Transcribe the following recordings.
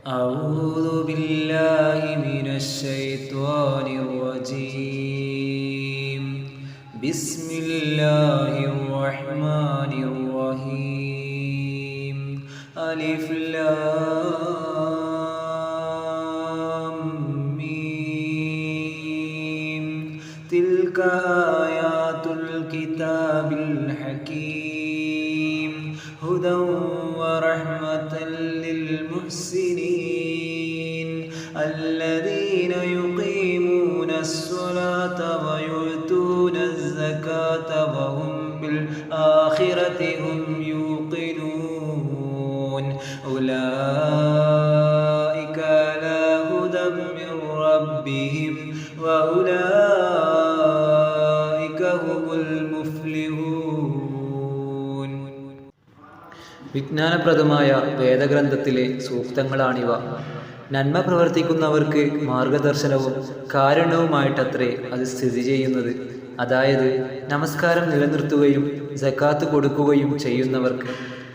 أعوذ بالله من الشيطان الرجيم. بسم الله الرحمن الرحيم. ألف لام ميم. تلك آيات الكتاب الحكيم هدى ورحمة للمحسنين الذين يقيمون الصلاة ويؤتون الزكاة وهم بالآخرة هم يوقنون أولئك على هدى من ربهم وأولئك هم المفلحون. വിജ്ഞാനപ്രദമായ വേദഗ്രന്ഥത്തിലെ സൂക്തങ്ങളാണിവ. നന്മ പ്രവർത്തിക്കുന്നവർക്ക് മാർഗദർശനവും കാരുണ്യവുമായിട്ടത്രേ അത് സ്ഥിതി ചെയ്യുന്നത്. അതായത് നമസ്കാരം നിലനിർത്തുകയും സക്കാത്ത് കൊടുക്കുകയും ചെയ്യുന്നവർക്ക്.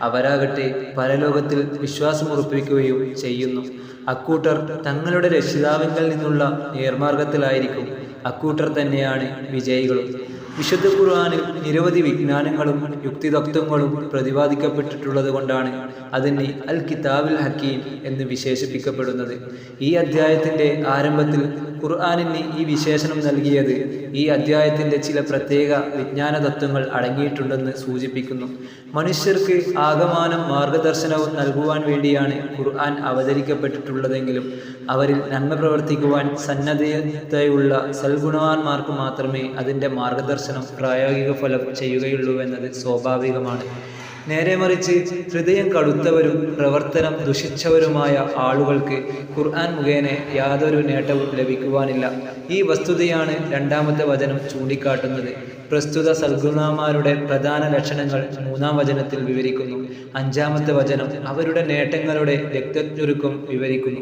അവരാകട്ടെ പരലോകത്തിൽ വിശ്വാസമുറപ്പിക്കുകയും ചെയ്യുന്നു. അക്കൂട്ടർ തങ്ങളുടെ രക്ഷിതാവിങ്കിൽ നിന്നുള്ള നേർമാർഗത്തിലായിരിക്കും. അക്കൂട്ടർ തന്നെയാണ് വിജയികളും. വിശുദ്ധ ഖുർആനിൽ നിരവധി വിജ്ഞാനങ്ങളും യുക്തിതത്വങ്ങളും പ്രതിപാദിക്കപ്പെട്ടിട്ടുള്ളത് കൊണ്ടാണ് അതിന് അൽ കിതാബുൽ ഹക്കീം എന്ന് വിശേഷിപ്പിക്കപ്പെടുന്നത്. ഈ അധ്യായത്തിൻ്റെ ആരംഭത്തിൽ ഖുർആനിന് ഈ വിശേഷണം നൽകിയത് ഈ അധ്യായത്തിൻ്റെ ചില പ്രത്യേക വിജ്ഞാന തത്വങ്ങൾ അടങ്ങിയിട്ടുണ്ടെന്ന് സൂചിപ്പിക്കുന്നു. മനുഷ്യർക്ക് ആകമാനം മാർഗദർശനവും നൽകുവാൻ വേണ്ടിയാണ് ഖുർആൻ അവതരിക്കപ്പെട്ടിട്ടുള്ളതെങ്കിലും അവരിൽ നന്മ പ്രവർത്തിക്കുവാൻ സന്നദ്ധതയുള്ള സൽഗുണവാന്മാർക്ക് മാത്രമേ അതിൻ്റെ മാർഗദർശനം പ്രായോഗിക ഫലം ചെയ്യുകയുള്ളൂവെന്നത് സ്വാഭാവികമാണ്. നേരെ മറിച്ച് ഹൃദയം കടുത്തവരും പ്രവർത്തനം ദുഷിച്ചവരുമായ ആളുകൾക്ക് ഖുർആൻ മുഖേന യാതൊരു നേട്ടവും ലഭിക്കുവാനില്ല. ഈ വസ്തുതയാണ് രണ്ടാമത്തെ വചനം ചൂണ്ടിക്കാട്ടുന്നത്. പ്രസ്തുത സൽഗുണന്മാരുടെ പ്രധാന ലക്ഷണങ്ങൾ മൂന്നാം വചനത്തിൽ വിവരിക്കുന്നു. അഞ്ചാമത്തെ വചനം അവരുടെ നേട്ടങ്ങളുടെ രക്തചുരുക്കം വിവരിക്കുന്നു.